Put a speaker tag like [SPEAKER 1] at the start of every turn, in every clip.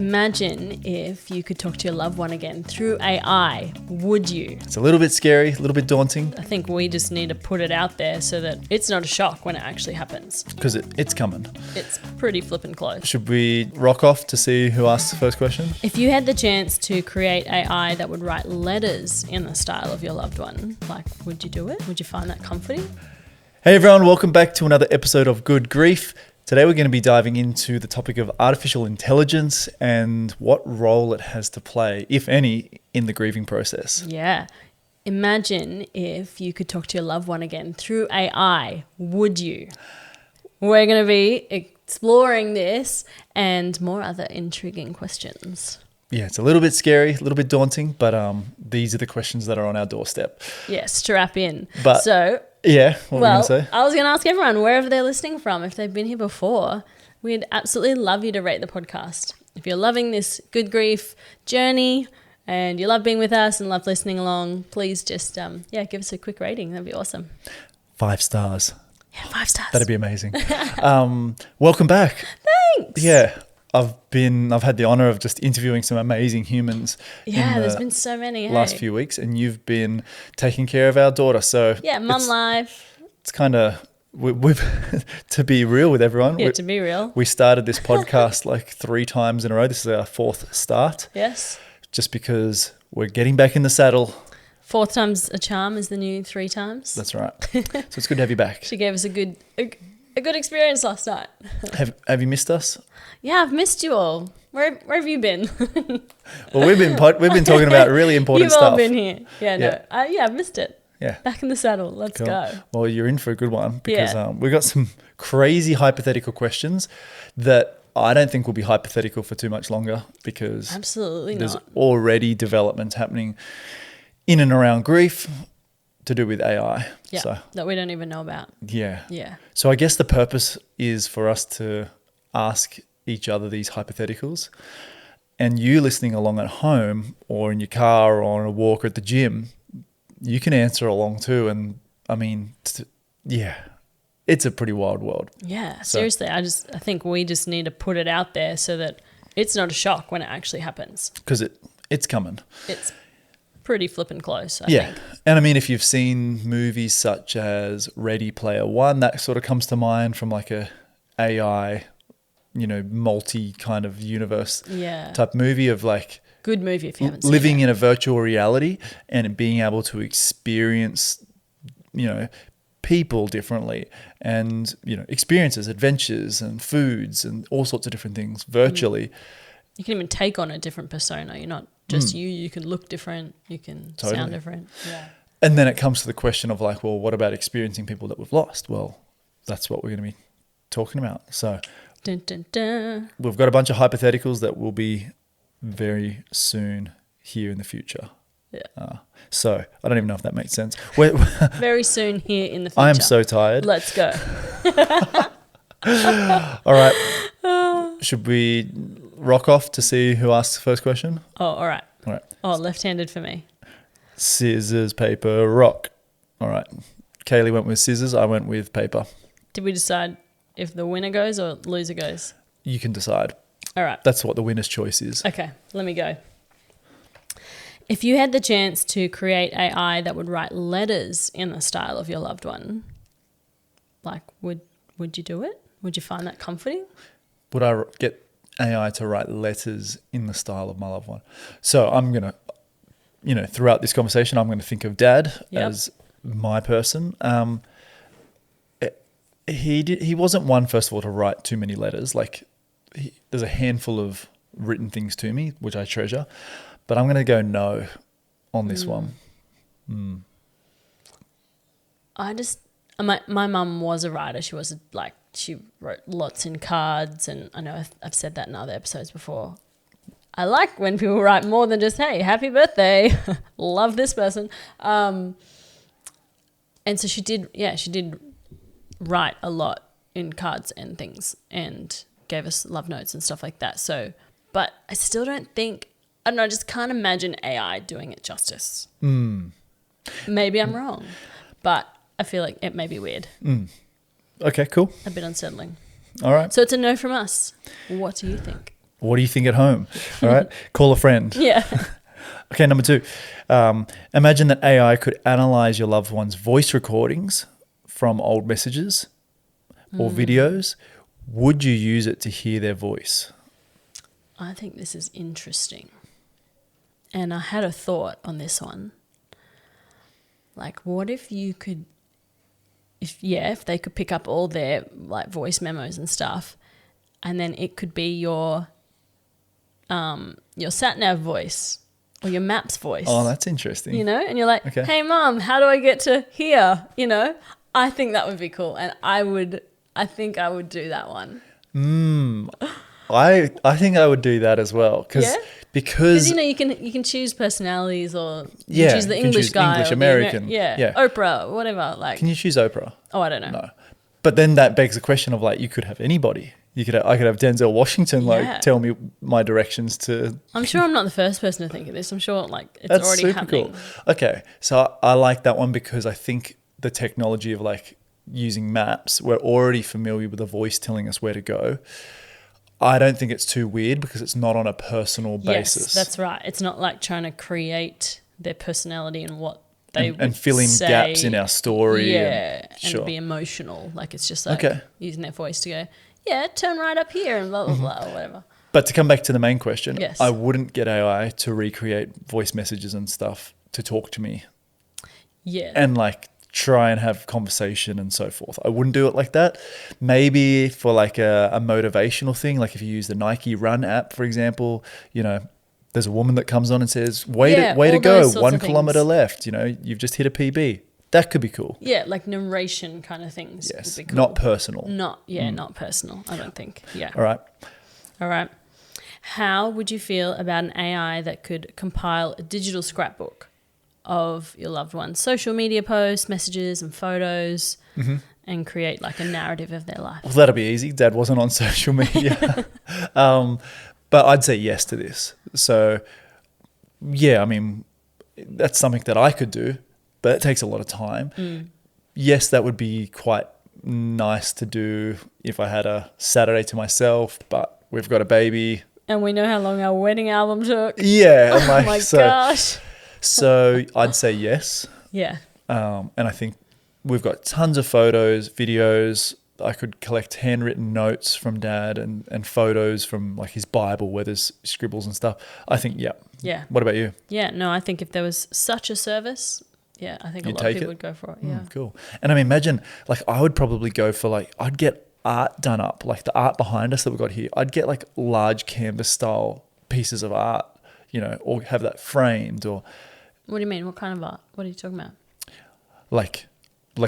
[SPEAKER 1] Imagine if you could talk to your loved one again through AI. Would you?
[SPEAKER 2] It's a little bit scary, a little bit daunting.
[SPEAKER 1] I think we just need to put it out there so that it's not a shock when it actually happens.
[SPEAKER 2] Because it's coming.
[SPEAKER 1] It's pretty flippin' close.
[SPEAKER 2] Should we rock off to see who asks the first question?
[SPEAKER 1] If you had the chance to create AI that would write letters in the style of your loved one, would you do it? Would you find that comforting?
[SPEAKER 2] Hey everyone, welcome back to another episode of Good Grief. Today we're going to be diving into the topic of artificial intelligence and what role it has to play, if any, in the grieving process.
[SPEAKER 1] Yeah. Imagine if you could talk to your loved one again through AI. Would you? We're going to be exploring this and more other intriguing questions.
[SPEAKER 2] Yeah, it's a little bit scary, a little bit daunting, but these are the questions that are on our doorstep.
[SPEAKER 1] Yeah, strap in.
[SPEAKER 2] But yeah, what were you going to say?
[SPEAKER 1] I was going to ask everyone, wherever they're listening from, if they've been here before, we'd absolutely love you to rate the podcast. If you're loving this Good Grief journey and you love being with us and love listening along, please just give us a quick rating. That'd be awesome.
[SPEAKER 2] 5 stars.
[SPEAKER 1] Yeah, 5 stars.
[SPEAKER 2] That'd be amazing. Welcome back.
[SPEAKER 1] Thanks.
[SPEAKER 2] Yeah. I've had the honor of just interviewing some amazing humans.
[SPEAKER 1] Yeah, there's been so many.
[SPEAKER 2] Last few weeks, and you've been taking care of our daughter. So
[SPEAKER 1] yeah, mum life.
[SPEAKER 2] It's kind of we've to be real with everyone.
[SPEAKER 1] Yeah, to be real.
[SPEAKER 2] We started this podcast like 3 times in a row. This is our 4th start.
[SPEAKER 1] Yes.
[SPEAKER 2] Just because we're getting back in the saddle.
[SPEAKER 1] 4th time's a charm is the new 3 times.
[SPEAKER 2] That's right. So it's good to have you back.
[SPEAKER 1] She gave us a good experience last night.
[SPEAKER 2] Have you missed us?
[SPEAKER 1] Yeah, I've missed you all. Where have you been?
[SPEAKER 2] Well, we've been talking about really important stuff.
[SPEAKER 1] You've all been here. Yeah, no. I've missed it.
[SPEAKER 2] Yeah.
[SPEAKER 1] Back in the saddle. Let's go.
[SPEAKER 2] Well, you're in for a good one because we've got some crazy hypothetical questions that I don't think will be hypothetical for too much longer because
[SPEAKER 1] absolutely
[SPEAKER 2] there's
[SPEAKER 1] not.
[SPEAKER 2] Already developments happening in and around grief to do with AI.
[SPEAKER 1] Yeah, that we don't even know about.
[SPEAKER 2] Yeah.
[SPEAKER 1] Yeah.
[SPEAKER 2] So I guess the purpose is for us to ask each other these hypotheticals, and you listening along at home or in your car or on a walk or at the gym, you can answer along too. And I mean, it's a pretty wild world.
[SPEAKER 1] Yeah, seriously. I think we just need to put it out there so that it's not a shock when it actually happens.
[SPEAKER 2] Because it's coming.
[SPEAKER 1] It's pretty flippin' close, I think.
[SPEAKER 2] And I mean, if you've seen movies such as Ready Player One, that sort of comes to mind from like a AI, multi kind of universe type movie of like
[SPEAKER 1] good movie if you haven't seen
[SPEAKER 2] living
[SPEAKER 1] it.
[SPEAKER 2] in a virtual reality and being able to experience, people differently and, experiences, adventures and foods and all sorts of different things virtually.
[SPEAKER 1] You can even take on a different persona. You're not just you can look different, you can sound different. Yeah.
[SPEAKER 2] And then it comes to the question of like, well, what about experiencing people that we've lost? Well, that's what we're going to be talking about. So
[SPEAKER 1] dun, dun, dun.
[SPEAKER 2] We've got a bunch of hypotheticals that will be very soon here in the future.
[SPEAKER 1] Yeah.
[SPEAKER 2] So I don't even know if that makes sense.
[SPEAKER 1] Very soon here in the future.
[SPEAKER 2] I'm so tired.
[SPEAKER 1] Let's go.
[SPEAKER 2] All right. Should we rock off to see who asks the first question?
[SPEAKER 1] Oh, all right.
[SPEAKER 2] All right.
[SPEAKER 1] Oh, left-handed for me.
[SPEAKER 2] Scissors, paper, rock. All right. Kaylee went with scissors. I went with paper.
[SPEAKER 1] Did we decide if the winner goes or loser goes?
[SPEAKER 2] You can decide.
[SPEAKER 1] All right.
[SPEAKER 2] That's what the winner's choice is.
[SPEAKER 1] Okay, let me go. If you had the chance to create AI that would write letters in the style of your loved one, would you do it? Would you find that comforting?
[SPEAKER 2] Would I get AI to write letters in the style of my loved one? So I'm going to, throughout this conversation, I'm going to think of Dad as my person. He wasn't one, first of all, to write too many letters. There's a handful of written things to me, which I treasure. But I'm going to go no on this one.
[SPEAKER 1] My mum was a writer. She wrote lots in cards, and I know I've said that in other episodes before. I like when people write more than just, hey, happy birthday, love this person. And so she did write a lot in cards and things and gave us love notes and stuff like that. So, but I still don't think, I don't know, I just can't imagine AI doing it justice. Maybe I'm wrong, but I feel like it may be weird.
[SPEAKER 2] Okay, cool.
[SPEAKER 1] A bit unsettling.
[SPEAKER 2] All right.
[SPEAKER 1] So it's a no from us. What do you think?
[SPEAKER 2] What do you think at home? All right. Call a friend.
[SPEAKER 1] Yeah.
[SPEAKER 2] Okay, number 2. Imagine that AI could analyze your loved one's voice recordings from old messages or videos. Would you use it to hear their voice?
[SPEAKER 1] I think this is interesting. And I had a thought on this one. Like, what if you could, if they could pick up all their like voice memos and stuff, and then it could be your sat nav voice or your maps voice.
[SPEAKER 2] Oh, that's interesting.
[SPEAKER 1] You know, and you're like,
[SPEAKER 2] Okay.
[SPEAKER 1] hey mum, how do I get to here? You know, I think that would be cool. And I think I would do that one.
[SPEAKER 2] I think I would do that as well.
[SPEAKER 1] Yeah?
[SPEAKER 2] Because
[SPEAKER 1] you know, you can choose personalities, or you
[SPEAKER 2] Yeah,
[SPEAKER 1] can choose the
[SPEAKER 2] you can
[SPEAKER 1] English
[SPEAKER 2] choose
[SPEAKER 1] guy.
[SPEAKER 2] English,
[SPEAKER 1] or the
[SPEAKER 2] American.
[SPEAKER 1] yeah. Oprah, whatever. Like,
[SPEAKER 2] can you choose Oprah?
[SPEAKER 1] oh, I don't know.
[SPEAKER 2] No. But then that begs the question of like, you could have anybody. I could have Denzel Washington
[SPEAKER 1] Yeah.
[SPEAKER 2] tell me my directions to.
[SPEAKER 1] I'm sure I'm not the first person to think of this. I'm sure like it's
[SPEAKER 2] That's
[SPEAKER 1] already
[SPEAKER 2] super
[SPEAKER 1] happening.
[SPEAKER 2] cool. Okay, so I like that one because I think the technology of like using maps, we're already familiar with the voice telling us where to go. I don't think it's too weird because it's not on a personal basis.
[SPEAKER 1] Yes, that's right. It's not like trying to create their personality and what they
[SPEAKER 2] and fill in
[SPEAKER 1] say.
[SPEAKER 2] gaps in our story.
[SPEAKER 1] Yeah, and
[SPEAKER 2] sure.
[SPEAKER 1] be emotional. Like it's just like
[SPEAKER 2] Okay.
[SPEAKER 1] using their voice to go, yeah, turn right up here and blah blah blah or whatever.
[SPEAKER 2] But to come back to the main question,
[SPEAKER 1] Yes.
[SPEAKER 2] I wouldn't get AI to recreate voice messages and stuff to talk to me
[SPEAKER 1] Yeah,
[SPEAKER 2] and like try and have conversation and so forth. I wouldn't do it like that. Maybe for like a motivational thing, like if you use the Nike Run app, for example, you know, there's a woman that comes on and says, way to
[SPEAKER 1] all
[SPEAKER 2] go,
[SPEAKER 1] those sorts
[SPEAKER 2] 1
[SPEAKER 1] of
[SPEAKER 2] kilometer
[SPEAKER 1] things.
[SPEAKER 2] left, you know, you've just hit a PB. That could be cool.
[SPEAKER 1] yeah, like narration kind of things.
[SPEAKER 2] Yes,
[SPEAKER 1] would be cool.
[SPEAKER 2] not personal.
[SPEAKER 1] Not personal. I don't think. Yeah.
[SPEAKER 2] All right.
[SPEAKER 1] All right. How would you feel about an AI that could compile a digital scrapbook of your loved one's social media posts, messages, and photos, and create like a narrative of their life?
[SPEAKER 2] Well, that'll be easy. Dad wasn't on social media. But I'd say yes to this. So, yeah, I mean, that's something that I could do, but it takes a lot of time. Yes, that would be quite nice to do if I had a Saturday to myself, but we've got a baby.
[SPEAKER 1] And we know how long our wedding album took.
[SPEAKER 2] Yeah. I'm
[SPEAKER 1] Oh
[SPEAKER 2] like,
[SPEAKER 1] my gosh.
[SPEAKER 2] So I'd say yes.
[SPEAKER 1] Yeah.
[SPEAKER 2] And I think we've got tons of photos, videos. I could collect handwritten notes from Dad and photos from like his Bible where there's scribbles and stuff. I think, yeah.
[SPEAKER 1] Yeah.
[SPEAKER 2] What about you?
[SPEAKER 1] Yeah. No, I think if there was such a service, yeah, I think a
[SPEAKER 2] You'd
[SPEAKER 1] lot of
[SPEAKER 2] take
[SPEAKER 1] people
[SPEAKER 2] it?
[SPEAKER 1] would go for it. Yeah.
[SPEAKER 2] Cool. And I mean, imagine, like, I would probably go for like, I'd get art done up, like the art behind us that we've got here. I'd get like large canvas style pieces of art, you know, or have that framed, or
[SPEAKER 1] What do you mean? What kind of art? What are you talking about?
[SPEAKER 2] like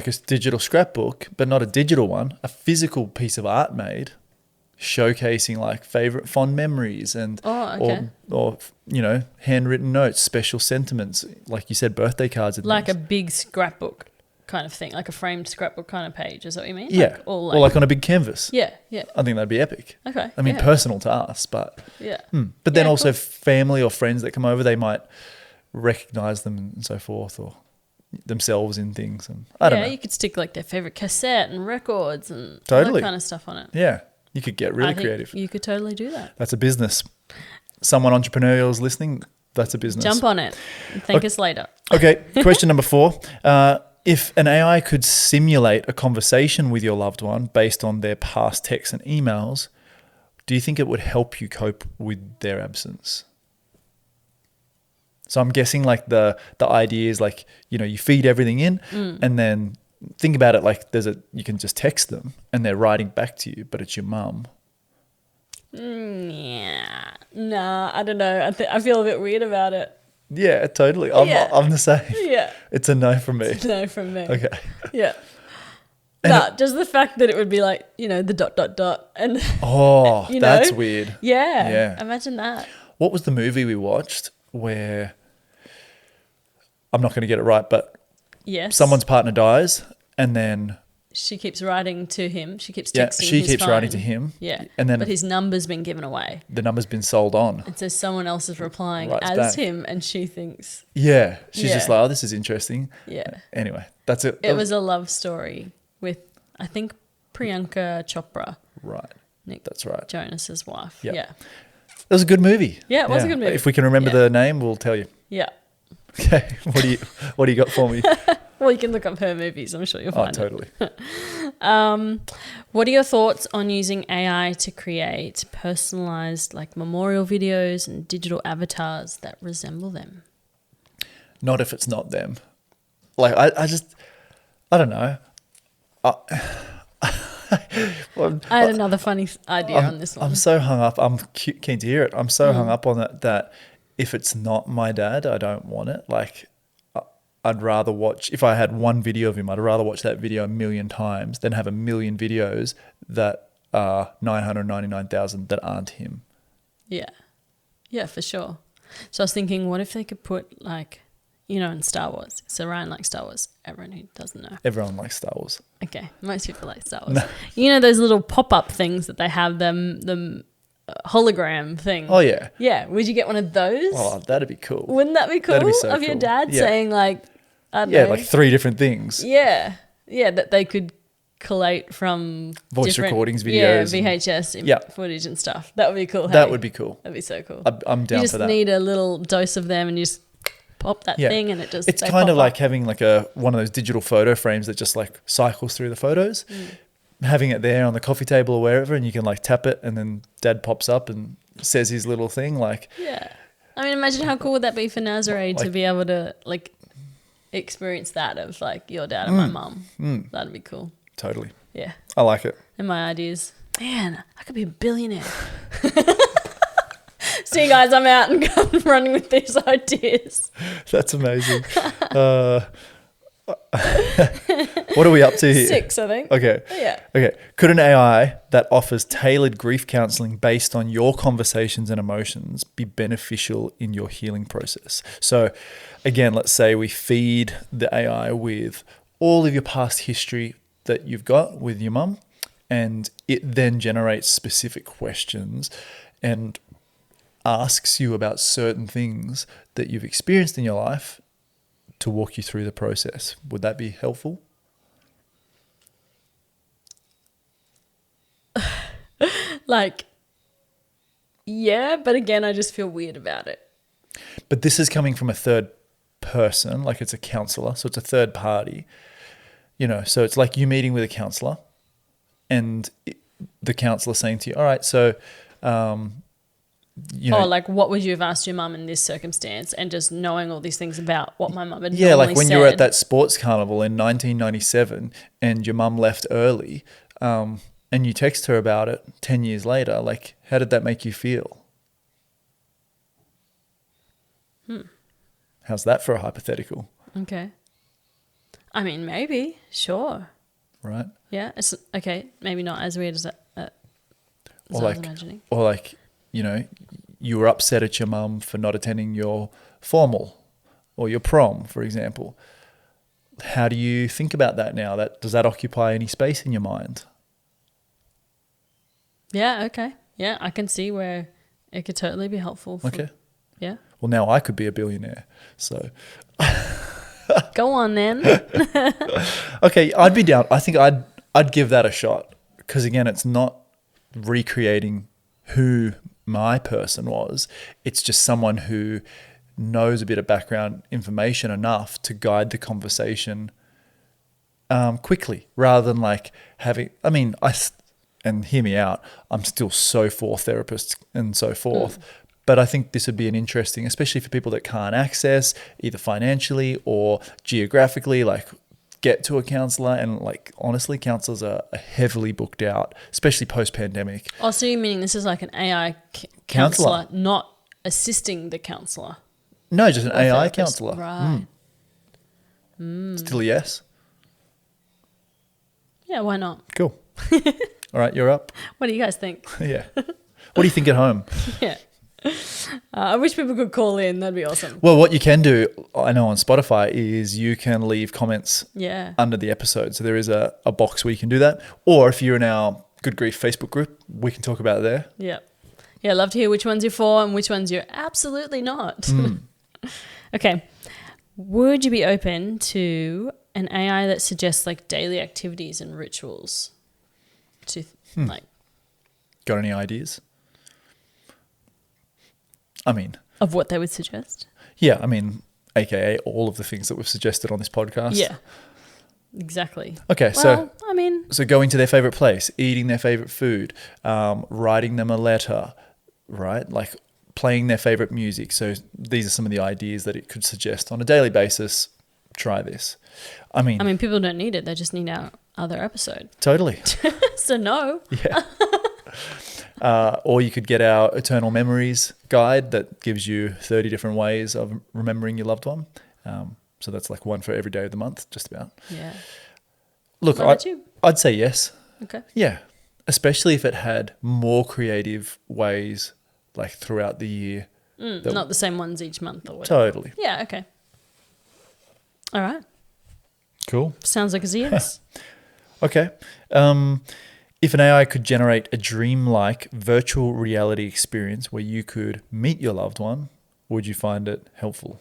[SPEAKER 2] a digital scrapbook, but not a digital one, a physical piece of art made, showcasing like favorite fond memories and or you know, handwritten notes, special sentiments, like you said, birthday cards and
[SPEAKER 1] Like
[SPEAKER 2] things.
[SPEAKER 1] a big scrapbook kind of thing, like a framed scrapbook kind of page. Is that what you mean?
[SPEAKER 2] Yeah.
[SPEAKER 1] Like, all
[SPEAKER 2] or like on a big canvas.
[SPEAKER 1] yeah, yeah.
[SPEAKER 2] I think that'd be epic.
[SPEAKER 1] Okay.
[SPEAKER 2] I mean,
[SPEAKER 1] yeah.
[SPEAKER 2] personal to us, but
[SPEAKER 1] Yeah.
[SPEAKER 2] But then
[SPEAKER 1] Yeah,
[SPEAKER 2] also
[SPEAKER 1] cool.
[SPEAKER 2] family or friends that come over, they might recognize them and so forth, or themselves in things. And I don't know.
[SPEAKER 1] You could stick like their favorite cassette and records and all
[SPEAKER 2] Totally.
[SPEAKER 1] that kind of stuff on it.
[SPEAKER 2] Yeah, you could get really
[SPEAKER 1] I think
[SPEAKER 2] creative.
[SPEAKER 1] You could totally do that.
[SPEAKER 2] That's a business. Someone entrepreneurial is listening. That's a business.
[SPEAKER 1] Jump on it. And thank us later.
[SPEAKER 2] Okay, question number 4. If an AI could simulate a conversation with your loved one based on their past texts and emails, do you think it would help you cope with their absence? So I'm guessing like the idea is like, you know, you feed everything in and then think about it like you can just text them and they're writing back to you, but it's your mum.
[SPEAKER 1] Yeah. Nah, I don't know. I feel a bit weird about it.
[SPEAKER 2] Yeah, totally.
[SPEAKER 1] Yeah.
[SPEAKER 2] I'm the same.
[SPEAKER 1] Yeah.
[SPEAKER 2] It's a no from me.
[SPEAKER 1] No from me.
[SPEAKER 2] Okay.
[SPEAKER 1] Yeah.
[SPEAKER 2] And
[SPEAKER 1] Nah, just the fact that it would be like, you know, the ... and
[SPEAKER 2] Oh,
[SPEAKER 1] You
[SPEAKER 2] that's
[SPEAKER 1] know?
[SPEAKER 2] weird.
[SPEAKER 1] yeah.
[SPEAKER 2] Yeah.
[SPEAKER 1] Imagine that.
[SPEAKER 2] What was the movie we watched where, I'm not going to get it right, but
[SPEAKER 1] Yes.
[SPEAKER 2] someone's partner dies and then
[SPEAKER 1] She keeps writing to him. She keeps
[SPEAKER 2] yeah,
[SPEAKER 1] texting
[SPEAKER 2] she
[SPEAKER 1] his
[SPEAKER 2] keeps
[SPEAKER 1] phone.
[SPEAKER 2] writing to him.
[SPEAKER 1] Yeah.
[SPEAKER 2] And then
[SPEAKER 1] but his number's been given away.
[SPEAKER 2] the number's been sold on.
[SPEAKER 1] And so someone else is replying
[SPEAKER 2] Writes
[SPEAKER 1] as
[SPEAKER 2] back.
[SPEAKER 1] him and she thinks,
[SPEAKER 2] Yeah. She's just
[SPEAKER 1] Yeah.
[SPEAKER 2] like, oh, this is interesting.
[SPEAKER 1] yeah.
[SPEAKER 2] Anyway, that's it.
[SPEAKER 1] It was a love story with, I think, Priyanka Chopra,
[SPEAKER 2] Right.
[SPEAKER 1] Nick
[SPEAKER 2] That's right.
[SPEAKER 1] Jonas's wife.
[SPEAKER 2] Yep.
[SPEAKER 1] Yeah.
[SPEAKER 2] It was a good movie.
[SPEAKER 1] Yeah, it was a good movie.
[SPEAKER 2] If we can remember
[SPEAKER 1] Yeah.
[SPEAKER 2] the name, we'll tell you.
[SPEAKER 1] Yeah.
[SPEAKER 2] Okay. What do you got for me?
[SPEAKER 1] Well, you can look up her movies. I'm sure you'll
[SPEAKER 2] Oh,
[SPEAKER 1] find
[SPEAKER 2] totally.
[SPEAKER 1] What are your thoughts on using AI to create personalized like memorial videos and digital avatars that resemble them?
[SPEAKER 2] Not if it's not them. Like I don't know. Well,
[SPEAKER 1] I had another funny idea on this one.
[SPEAKER 2] I'm so hung up. I'm keen to hear it. I'm so hung up on it that if it's not my dad, I don't want it. Like, I'd rather watch, if I had one video of him, I'd rather watch that video a million times than have a million videos that are 999,000 that aren't him.
[SPEAKER 1] Yeah. Yeah, for sure. So I was thinking, what if they could put like, you know, in Star Wars. So Ryan likes Star Wars. Everyone who doesn't know.
[SPEAKER 2] Everyone likes Star Wars.
[SPEAKER 1] Okay. Most people like Star Wars. No. You know those little pop-up things that they have, them hologram thing.
[SPEAKER 2] Oh, yeah.
[SPEAKER 1] Yeah. Would you get one of those?
[SPEAKER 2] Oh, that'd be cool.
[SPEAKER 1] Wouldn't that be cool?
[SPEAKER 2] That'd be so
[SPEAKER 1] of your
[SPEAKER 2] cool.
[SPEAKER 1] dad
[SPEAKER 2] Yeah.
[SPEAKER 1] saying like, I don't know.
[SPEAKER 2] like 3 different things.
[SPEAKER 1] Yeah. Yeah, that they could collate from
[SPEAKER 2] Voice recordings, videos.
[SPEAKER 1] Yeah, VHS footage and stuff. That would be cool.
[SPEAKER 2] That would be cool.
[SPEAKER 1] That'd be so cool.
[SPEAKER 2] I'm down
[SPEAKER 1] you
[SPEAKER 2] for that.
[SPEAKER 1] just need a little dose of them and you just pop that thing and it just...
[SPEAKER 2] It's kind of like having like one of those digital photo frames that just like cycles through the photos. Having it there on the coffee table or wherever, and you can like tap it and then dad pops up and says his little thing like...
[SPEAKER 1] Yeah. I mean, imagine how cool would that be for Nazare to be able to like experience that of like your dad and my mum. That'd be cool.
[SPEAKER 2] Totally.
[SPEAKER 1] Yeah.
[SPEAKER 2] I like it.
[SPEAKER 1] And my ideas. Man, I could be a billionaire. See, guys, I'm out and running with these ideas.
[SPEAKER 2] That's amazing. What are we up to here?
[SPEAKER 1] 6, I think.
[SPEAKER 2] Okay.
[SPEAKER 1] Yeah.
[SPEAKER 2] Okay. Could an AI that offers tailored grief counseling based on your conversations and emotions be beneficial in your healing process? So, again, let's say we feed the AI with all of your past history that you've got with your mum, and it then generates specific questions and asks you about certain things that you've experienced in your life to walk you through the process. Would that be helpful?
[SPEAKER 1] Like, yeah, but again, I just feel weird about it.
[SPEAKER 2] But this is coming from a third person, like it's a counselor, so it's a third party. You know, so it's like you meeting with a counselor and the counselor saying to you, all right, so, you know.
[SPEAKER 1] Like what would you have asked your mum in this circumstance, and just knowing all these things about what my mum had
[SPEAKER 2] Yeah, like when
[SPEAKER 1] said.
[SPEAKER 2] you were at that sports carnival in 1997 and your mum left early and you text her about it 10 years later, like how did that make you feel? How's that for a hypothetical?
[SPEAKER 1] Okay. I mean, maybe, sure.
[SPEAKER 2] Right?
[SPEAKER 1] Yeah, it's okay. Maybe not as weird as I was imagining.
[SPEAKER 2] Or like, you know, you were upset at your mum for not attending your formal or your prom, for example. How do you think about that now? Does that occupy any space in your mind?
[SPEAKER 1] Yeah, okay. Yeah, I can see where it could totally be helpful.
[SPEAKER 2] Okay.
[SPEAKER 1] Yeah.
[SPEAKER 2] Well, now I could be a billionaire, so...
[SPEAKER 1] Go on then.
[SPEAKER 2] Okay, I'd be down. I think I'd give that a shot, because again, it's not recreating who my person was. It's just someone who knows a bit of background information enough to guide the conversation quickly, rather than like having. I mean, and hear me out. I'm still so for therapists and so forth. But I think this would be an interesting, especially for people that can't access either financially or geographically, like get to a counselor. And like, honestly, counsellors are heavily booked out, especially post-pandemic.
[SPEAKER 1] Oh, so you meaning this is like an AI counsellor, not assisting the counsellor?
[SPEAKER 2] No, just an AI
[SPEAKER 1] therapist.
[SPEAKER 2] counsellor.
[SPEAKER 1] Right.
[SPEAKER 2] Still a yes?
[SPEAKER 1] Yeah, why not?
[SPEAKER 2] Cool. All right, you're up.
[SPEAKER 1] What do you guys think?
[SPEAKER 2] Yeah. What do you think at home?
[SPEAKER 1] Yeah. I wish people could call in. That'd be awesome.
[SPEAKER 2] Well, what you can do, I know on Spotify, is you can leave comments under the episode. So there is a box where you can do that. Or if you're in our Good Grief Facebook group, we can talk about it there.
[SPEAKER 1] Yeah. Yeah, I'd love to hear which ones you're for and which ones you're absolutely not. Okay. Would you be open to an AI that suggests like daily activities and rituals to like...
[SPEAKER 2] Got any ideas? I mean,
[SPEAKER 1] Of what they would suggest?
[SPEAKER 2] yeah, I mean, AKA all of the things that we've suggested on this podcast.
[SPEAKER 1] Yeah. Exactly.
[SPEAKER 2] Okay,
[SPEAKER 1] Well, I mean,
[SPEAKER 2] so going to their favorite place, eating their favorite food, writing them a letter, right? Like playing their favorite music. So these are some of the ideas that it could suggest on a daily basis. Try this. I mean,
[SPEAKER 1] people don't need it. They just need our other episode.
[SPEAKER 2] totally.
[SPEAKER 1] So no.
[SPEAKER 2] Yeah. Or you could get our Eternal Memories guide that gives you 30 different ways of remembering your loved one. So that's like one for every day of the month, just about.
[SPEAKER 1] Yeah.
[SPEAKER 2] Look,
[SPEAKER 1] What about you?
[SPEAKER 2] I'd say yes.
[SPEAKER 1] Okay.
[SPEAKER 2] Yeah. Especially if it had more creative ways like throughout the year.
[SPEAKER 1] Not the same ones each month or whatever.
[SPEAKER 2] Totally.
[SPEAKER 1] Yeah, okay. All right.
[SPEAKER 2] Cool.
[SPEAKER 1] Sounds like a yes.
[SPEAKER 2] Okay. If an AI could generate a dreamlike virtual reality experience where you could meet your loved one, would you find it helpful?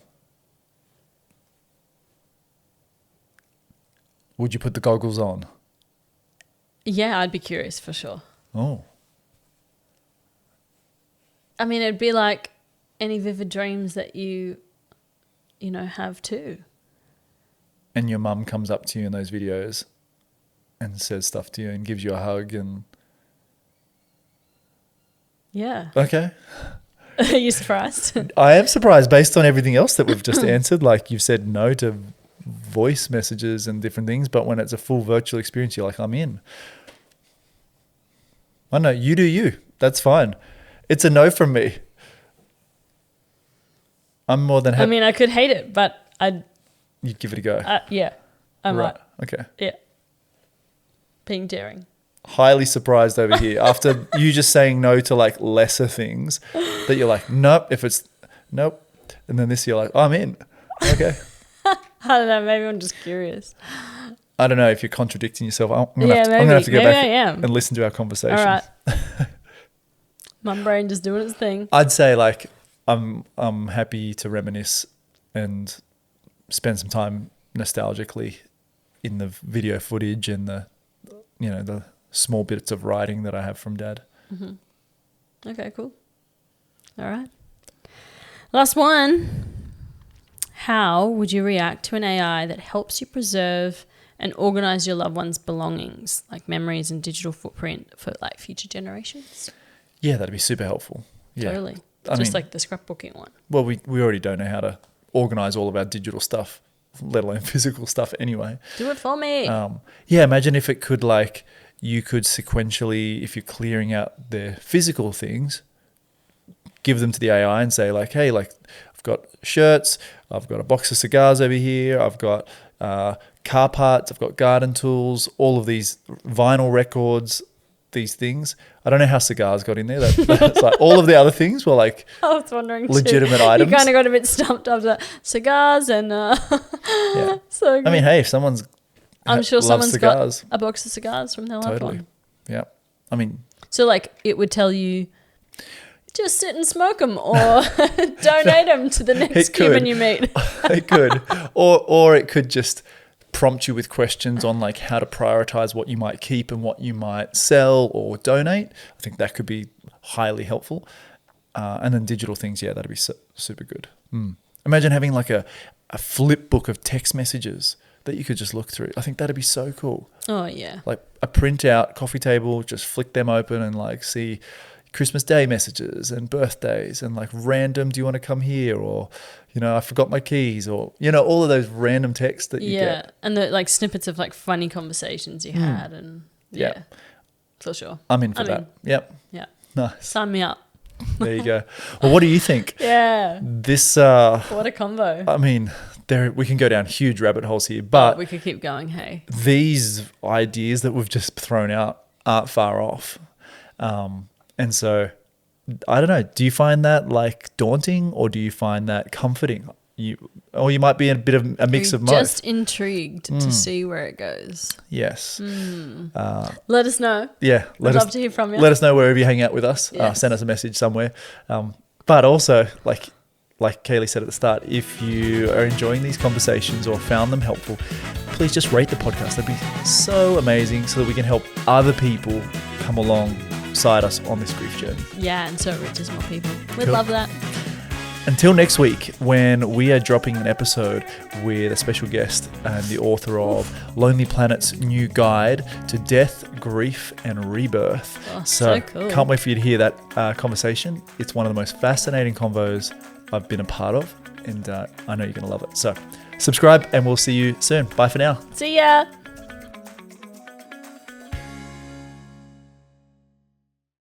[SPEAKER 2] Would you put the goggles on?
[SPEAKER 1] Yeah, I'd be curious for sure.
[SPEAKER 2] Oh.
[SPEAKER 1] I mean, it'd be like any vivid dreams that you have too.
[SPEAKER 2] And your mum comes up to you in those videos and says stuff to you and gives you a hug and...
[SPEAKER 1] Yeah.
[SPEAKER 2] Okay.
[SPEAKER 1] Are you surprised?
[SPEAKER 2] I am surprised based on everything else that we've just answered. Like you've said no to voice messages and different things, but when it's a full virtual experience, you're like, I'm in. I know, you do you. That's fine. It's a no from me. I'm more than happy.
[SPEAKER 1] I mean, I could hate it, but
[SPEAKER 2] You'd give it a go.
[SPEAKER 1] yeah. I might.
[SPEAKER 2] Right. Okay.
[SPEAKER 1] Yeah. Being daring.
[SPEAKER 2] Highly surprised over here after you just saying no to like lesser things that you're like, nope, if it's nope. And then this you're like, I'm in. Okay.
[SPEAKER 1] I don't know. Maybe I'm just curious.
[SPEAKER 2] I don't know if you're contradicting yourself. I'm going to
[SPEAKER 1] maybe.
[SPEAKER 2] have to go
[SPEAKER 1] Maybe
[SPEAKER 2] back
[SPEAKER 1] I am.
[SPEAKER 2] and listen to our conversation.
[SPEAKER 1] All right. My brain just doing its thing.
[SPEAKER 2] I'd say like I'm happy to reminisce and spend some time nostalgically in the video footage and the small bits of writing that I have from Dad.
[SPEAKER 1] Mm-hmm. Okay, cool. All right. Last one. How would you react to an AI that helps you preserve and organize your loved one's belongings, like memories and digital footprint for like future generations?
[SPEAKER 2] Yeah, that'd be super helpful. Yeah.
[SPEAKER 1] Totally.
[SPEAKER 2] I
[SPEAKER 1] Just
[SPEAKER 2] mean,
[SPEAKER 1] like the scrapbooking one.
[SPEAKER 2] well, we already don't know how to organize all of our digital stuff, let alone physical stuff anyway.
[SPEAKER 1] Do it for me.
[SPEAKER 2] Yeah, imagine if it could like, you could sequentially, if you're clearing out the physical things, give them to the AI and say like, hey, like I've got shirts, I've got a box of cigars over here, I've got car parts, I've got garden tools, all of these vinyl records, these things. I don't know how cigars got in there. That's like all of the other things were like
[SPEAKER 1] I was wondering
[SPEAKER 2] legitimate
[SPEAKER 1] too.
[SPEAKER 2] items.
[SPEAKER 1] You kind of got a bit stumped after cigars and
[SPEAKER 2] Yeah.
[SPEAKER 1] So good.
[SPEAKER 2] I mean, hey, if someone's
[SPEAKER 1] I'm sure
[SPEAKER 2] loves
[SPEAKER 1] someone's
[SPEAKER 2] cigars,
[SPEAKER 1] got a box of cigars from their loved
[SPEAKER 2] totally.
[SPEAKER 1] one.
[SPEAKER 2] Yeah. I mean,
[SPEAKER 1] So like it would tell you, just sit and smoke them or donate them to the next
[SPEAKER 2] It could.
[SPEAKER 1] Cuban you meet.
[SPEAKER 2] it could, or it could just prompt you with questions on like how to prioritize what you might keep and what you might sell or donate. I think that could be highly helpful. And then digital things, yeah, that'd be super good. Imagine having like a flip book of text messages that you could just look through. I think that'd be so cool.
[SPEAKER 1] Oh yeah.
[SPEAKER 2] Like a printout coffee table, just flick them open and like see Christmas Day messages and birthdays and like random, do you want to come here? Or, I forgot my keys, or, all of those random texts that you get.
[SPEAKER 1] And the like snippets of like funny conversations you had and yeah, for sure.
[SPEAKER 2] I'm in for that. Yep.
[SPEAKER 1] Yeah.
[SPEAKER 2] Nice.
[SPEAKER 1] Sign me up.
[SPEAKER 2] There you go. Well, what do you think?
[SPEAKER 1] Yeah.
[SPEAKER 2] This,
[SPEAKER 1] What a combo.
[SPEAKER 2] I mean, we can go down huge rabbit holes here, but
[SPEAKER 1] we could keep going, hey.
[SPEAKER 2] These ideas that we've just thrown out aren't far off. And so, I don't know, do you find that like daunting or do you find that comforting? Or you might be in a bit of a mix of both.
[SPEAKER 1] Just intrigued to see where it goes.
[SPEAKER 2] Yes.
[SPEAKER 1] Let us know.
[SPEAKER 2] Yeah.
[SPEAKER 1] I'd love to hear from you.
[SPEAKER 2] Let us know wherever you hang out with us.
[SPEAKER 1] Yes.
[SPEAKER 2] Send us a message somewhere. But also, like Kaylee said at the start, if you are enjoying these conversations or found them helpful, please just rate the podcast. That'd be so amazing so that we can help other people come alongside us on this grief journey.
[SPEAKER 1] Yeah, and so it reaches more people. We'd
[SPEAKER 2] Cool.
[SPEAKER 1] love that.
[SPEAKER 2] until next week, when we are dropping an episode with a special guest and the author of Lonely Planet's new guide to death, grief, and rebirth.
[SPEAKER 1] Oh, so cool.
[SPEAKER 2] Can't wait for you to hear that conversation. It's one of the most fascinating convos I've been a part of, and I know you're going to love it. So subscribe, and we'll see you soon. Bye for now.
[SPEAKER 1] See ya.